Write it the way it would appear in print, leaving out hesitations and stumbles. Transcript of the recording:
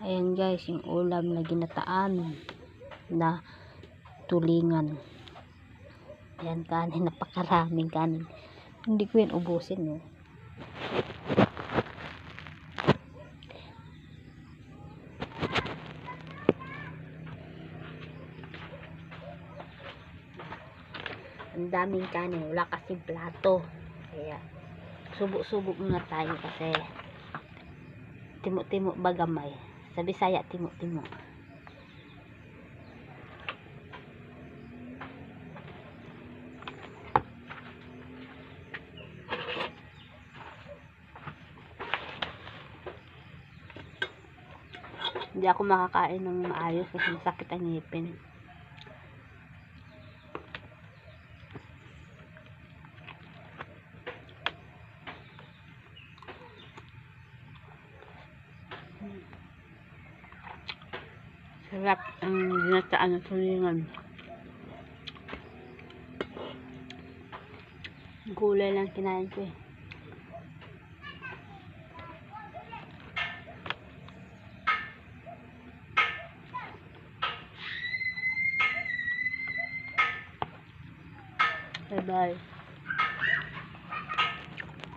Ayan guys, yung ulam na ginataan na tulingan. Ayan, kanin, napakaraming kanin. Hindi ko yan ubusin, no. Ang daming kanin, wala kasing plato. Kaya subo-subo muna tayo kasi timo-timo bagamay. Sa Bisaya, timo-timo. Hindi ako makakain ng maayos kasi masakit ang ngipin. Sarap ang ginataan ng tulingan. Gulay lang kinain ko eh. Bye bye.